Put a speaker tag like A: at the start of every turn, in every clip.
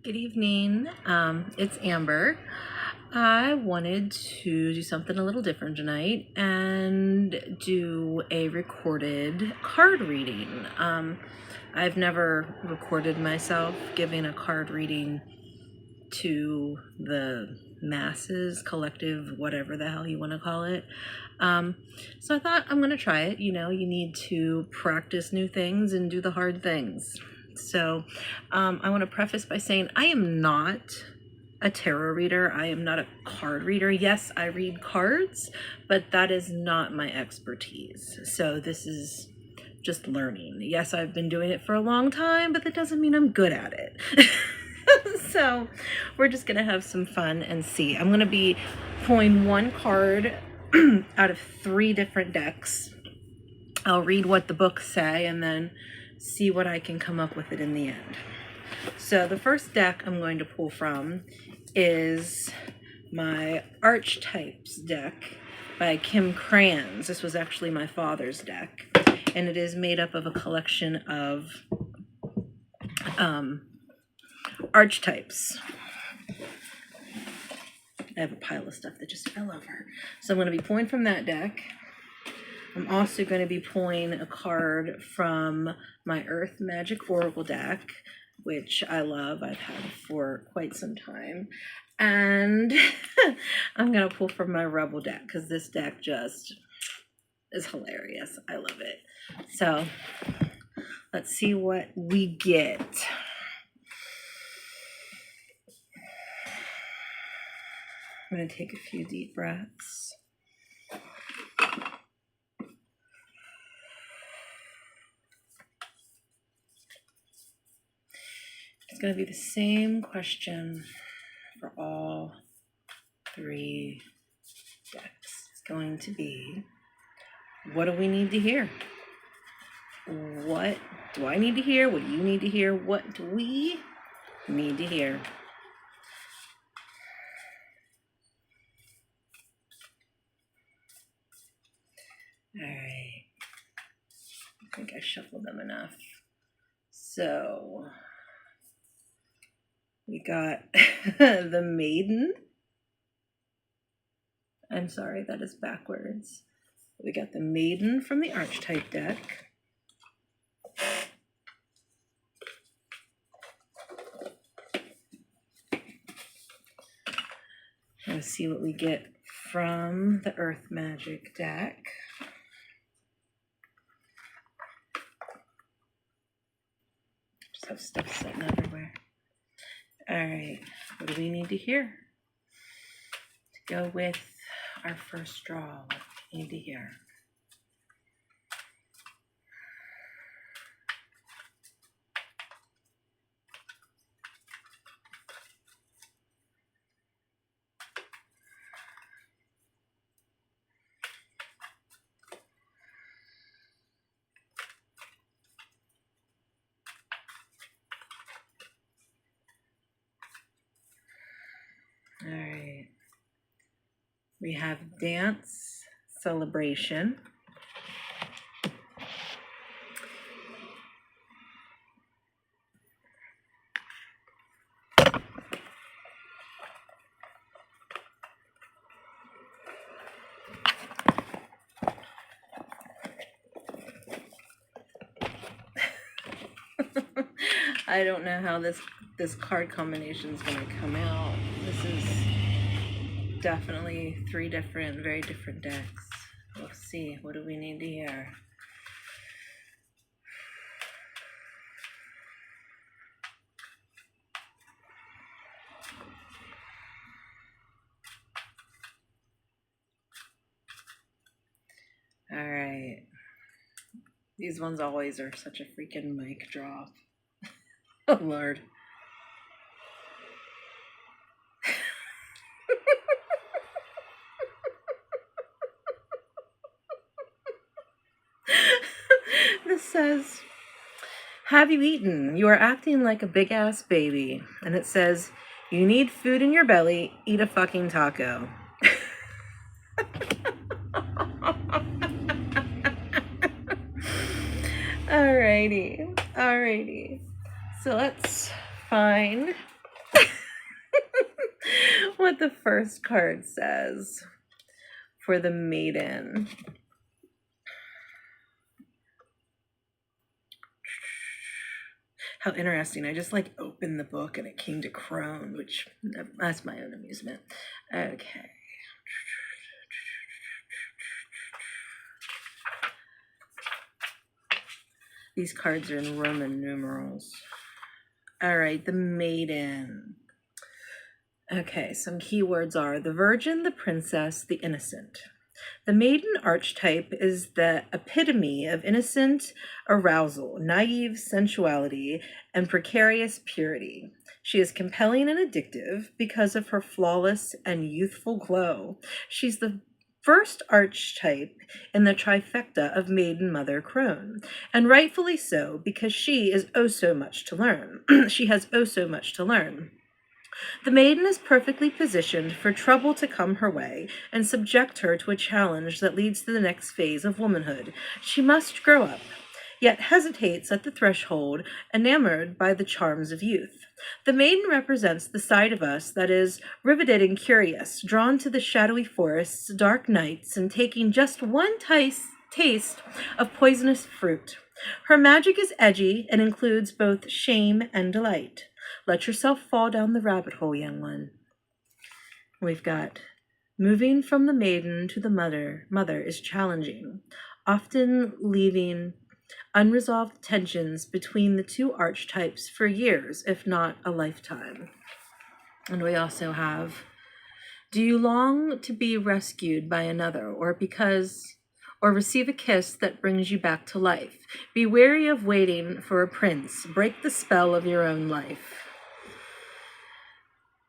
A: Good evening. It's Amber. I wanted to do something a little different tonight and do a recorded card reading. I've never recorded myself giving a card reading to the masses, collective, whatever the hell you want to call it. So I thought I'm going to try it. You know, you need to practice new things and do the hard things. So I want to preface by saying I am not a tarot reader. I am not a card reader. Yes, I read cards, but that is not my expertise. So this is just learning. Yes, I've been doing it for a long time, but that doesn't mean I'm good at it. So we're just going to have some fun and see. I'm going to be pulling one card out of 3 different decks. I'll read what the books say and then see what I can come up with it in the end. So the first deck I'm going to pull from is my Archetypes deck by Kim Crans. This was actually my father's deck, and it is made up of a collection of archetypes. I have a pile of stuff that just fell over. So I'm going to be pulling from that deck. I'm also going to be pulling a card from my Earth Magic Oracle deck, which I love. I've had for quite some time. And I'm going to pull from my Rebel deck because this deck just is hilarious. I love it. So let's see what we get. I'm going to take a few deep breaths. It's going to be the same question for all 3 decks. It's going to be, what do we need to hear? What do I need to hear? What do you need to hear? What do we need to hear? All right. I think I shuffled them enough. So we got the Maiden. I'm sorry, that is backwards. We got the Maiden from the Archetype deck. Let's see what we get from the Earth Magic deck. Just have stuff sitting everywhere. All right, what do we need to hear to go with our first draw? What do we need to hear? All right, we have Dance Celebration. I don't know how this card combination is going to come out. This is definitely 3 different, very different decks. We'll see. What do we need to hear? All right. These ones always are such a freaking mic drop. Oh, Lord. This says, have you eaten? You are acting like a big ass baby. And it says, you need food in your belly, eat a fucking taco. Alrighty. So let's find what the first card says for the maiden. How interesting. I just like opened the book and it came to crone, which that's my own amusement. Okay. These cards are in Roman numerals. All right, the maiden. Okay, some keywords are the virgin, the princess, the innocent. The maiden archetype is the epitome of innocent arousal, naive sensuality, and precarious purity. She is compelling and addictive because of her flawless and youthful glow. She's the first archetype in the trifecta of maiden, mother, crone, and rightfully so, because she is oh so much to learn. She has oh so much to learn. The maiden is perfectly positioned for trouble to come her way and subject her to a challenge that leads to the next phase of womanhood. She must grow up, yet hesitates at the threshold, enamored by the charms of youth. The maiden represents the side of us that is riveted and curious, drawn to the shadowy forests, dark nights, and taking just one taste of poisonous fruit. Her magic is edgy and includes both shame and delight. Let yourself fall down the rabbit hole, young one. We've got moving from the maiden to the mother is challenging, often leaving unresolved tensions between the two archetypes for years, if not a lifetime. And we also have, do you long to be rescued by another, or receive a kiss that brings you back to life? Be wary of waiting for a prince. Break the spell of your own life.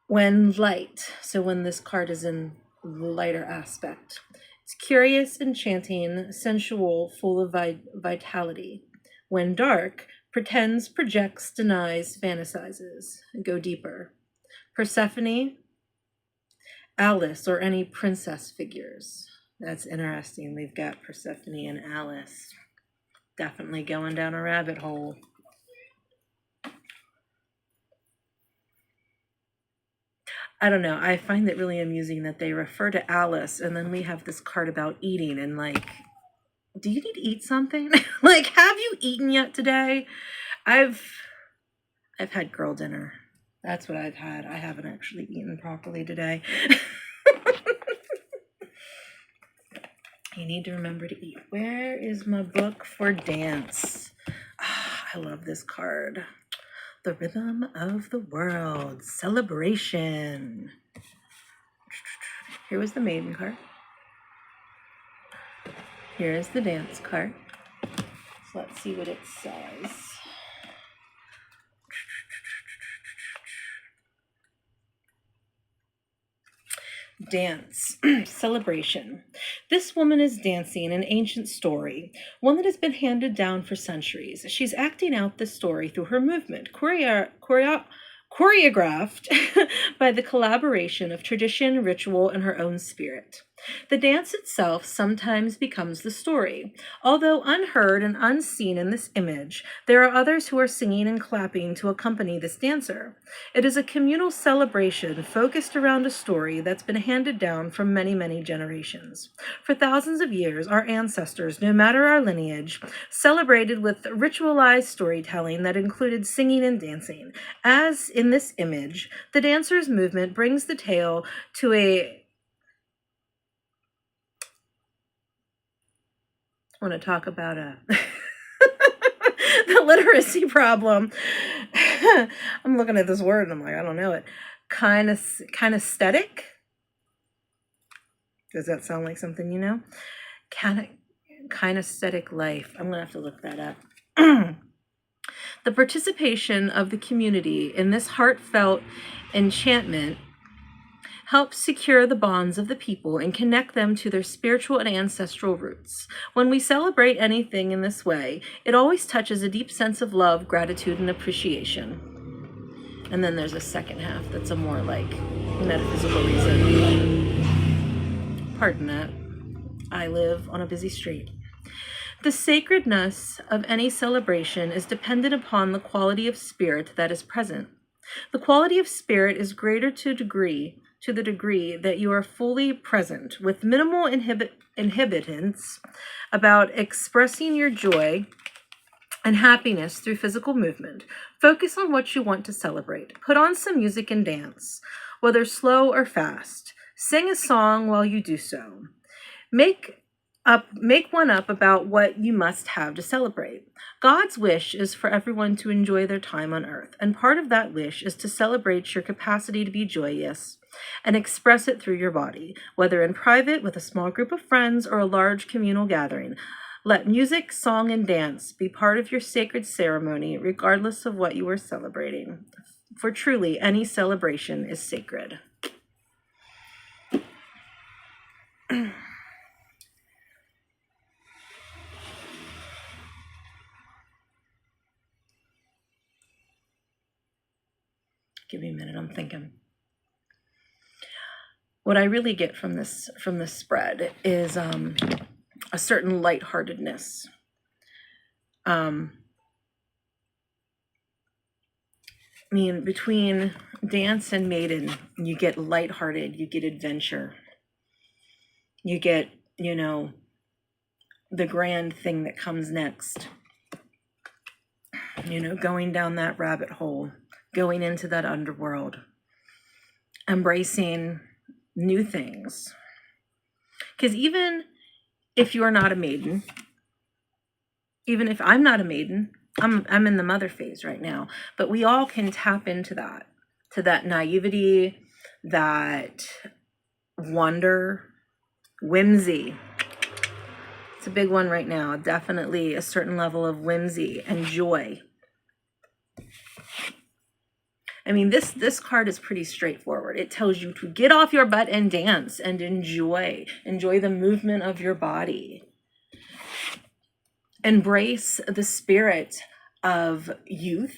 A: When light, so when this card is in the lighter aspect, it's curious, enchanting, sensual, full of vitality. When dark, pretends, projects, denies, fantasizes. Go deeper. Persephone, Alice, or any princess figures. That's interesting. We've got Persephone and Alice. Definitely going down a rabbit hole. I don't know. I find it really amusing that they refer to Alice, and then we have this card about eating, and like, do you need to eat something? Like, have you eaten yet today? I've had girl dinner. That's what I've had. I haven't actually eaten properly today. You need to remember to eat. Where is my book for dance? I love this card. The rhythm of the world. Celebration. Here was the maiden card. Here is the dance card. So let's see what it says. Dance. Celebration. This woman is dancing an ancient story, one that has been handed down for centuries. She's acting out this story through her movement, choreographed by the collaboration of tradition, ritual, and her own spirit. The dance itself sometimes becomes the story. Although unheard and unseen in this image, there are others who are singing and clapping to accompany this dancer. It is a communal celebration focused around a story that's been handed down from many, many generations. For thousands of years, our ancestors, no matter our lineage, celebrated with ritualized storytelling that included singing and dancing. As in this image, the dancer's movement brings the tale to I want to talk about the literacy problem. I'm looking at this word and I'm like, I don't know it. Kinesthetic? Does that sound like something you know? Kinesthetic life. I'm going to have to look that up. The participation of the community in this heartfelt enchantment helps secure the bonds of the people and connect them to their spiritual and ancestral roots. When we celebrate anything in this way, it always touches a deep sense of love, gratitude, and appreciation. And then there's a second half that's a more like metaphysical reason. Pardon that. I live on a busy street. The sacredness of any celebration is dependent upon the quality of spirit that is present. The quality of spirit is greater to the degree that you are fully present with minimal inhibitants about expressing your joy and happiness through physical movement. Focus on what you want to celebrate. Put on some music and dance, whether slow or fast. Sing a song while you do so. Make one up about what you must have to celebrate. God's wish is for everyone to enjoy their time on earth, and part of that wish is to celebrate your capacity to be joyous and express it through your body, whether in private with a small group of friends or a large communal gathering. Let music, song, and dance be part of your sacred ceremony, regardless of what you are celebrating. For truly, any celebration is sacred. Give me a minute, I'm thinking. What I really get from this spread is a certain lightheartedness. I mean, between dance and maiden, you get lighthearted, you get adventure, you get, the grand thing that comes next, going down that rabbit hole, going into that underworld, embracing new things. Because even if you're not a maiden, even if I'm not a maiden, I'm in the mother phase right now, but we all can tap into that, to that naivety, that wonder, whimsy. It's a big one right now. Definitely a certain level of whimsy and joy. I mean, this card is pretty straightforward. It tells you to get off your butt and dance and enjoy the movement of your body. Embrace the spirit of youth,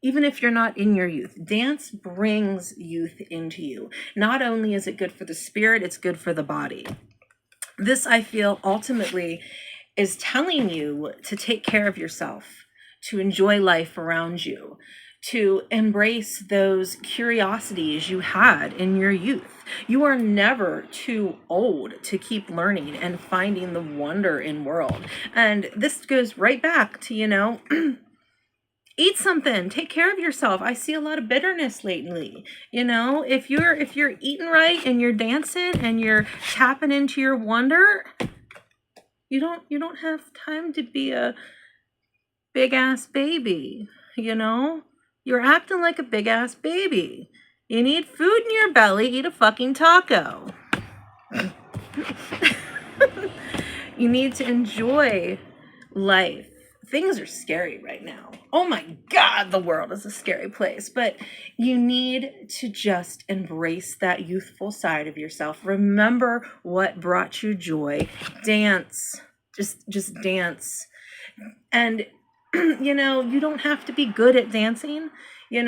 A: even if you're not in your youth. Dance brings youth into you. Not only is it good for the spirit, it's good for the body. This, I feel, ultimately is telling you to take care of yourself, to enjoy life around you, to embrace those curiosities you had in your youth. You are never too old to keep learning and finding the wonder in world. And this goes right back to, eat something, take care of yourself. I see a lot of bitterness lately. If you're eating right and you're dancing and you're tapping into your wonder, you don't have time to be a big ass baby, You're acting like a big ass baby. You need food in your belly, eat a fucking taco. You need to enjoy life. Things are scary right now. Oh my God, the world is a scary place. But you need to just embrace that youthful side of yourself. Remember what brought you joy. Dance. Just dance. And you don't have to be good at dancing. You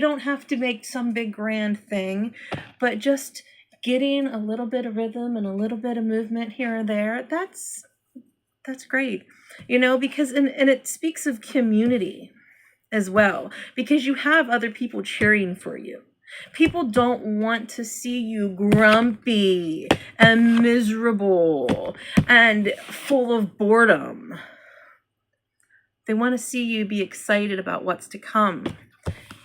A: don't have to make some big grand thing, but just getting a little bit of rhythm and a little bit of movement here and there, that's great. Because and it speaks of community as well, because you have other people cheering for you. People don't want to see you grumpy and miserable and full of boredom. They want to see you be excited about what's to come.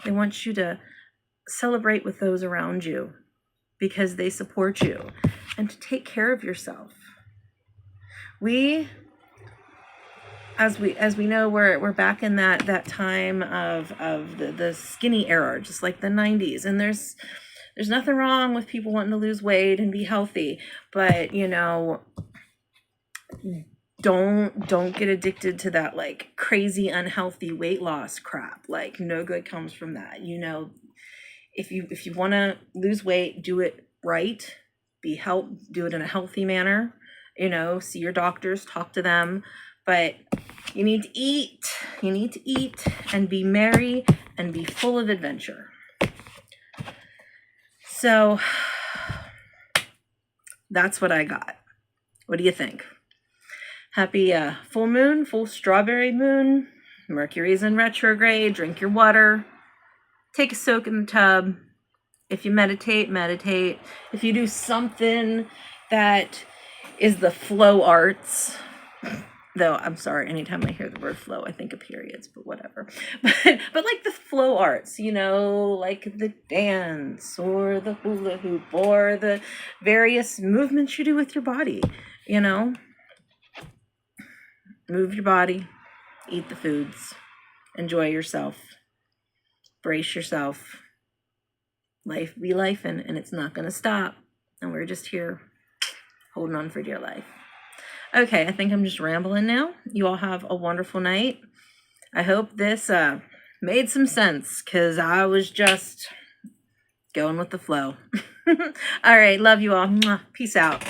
A: They want you to celebrate with those around you because they support you, and to take care of yourself. As we know, we're back in that time of the skinny era, just like the 90s, and there's nothing wrong with people wanting to lose weight and be healthy, but don't get addicted to that like crazy unhealthy weight loss crap. Like, no good comes from that. If you want to lose weight, do it right. Do it in a healthy manner. See your doctors, talk to them, but you need to eat. You need to eat and be merry and be full of adventure. So that's what I got. What do you think? Happy full moon, full strawberry moon. Mercury's in retrograde. Drink your water. take a soak in the tub. If you meditate, meditate. If you do something that is the flow arts, though I'm sorry, anytime I hear the word flow, I think of periods, but whatever. But like the flow arts, you know, like the dance or the hula hoop or the various movements you do with your body, you know. Move your body, eat the foods, enjoy yourself, brace yourself. Life be lifing, and it's not going to stop. And we're just here holding on for dear life. Okay, I think I'm just rambling now. You all have a wonderful night. I hope this made some sense, because I was just going with the flow. All right, love you all. Peace out.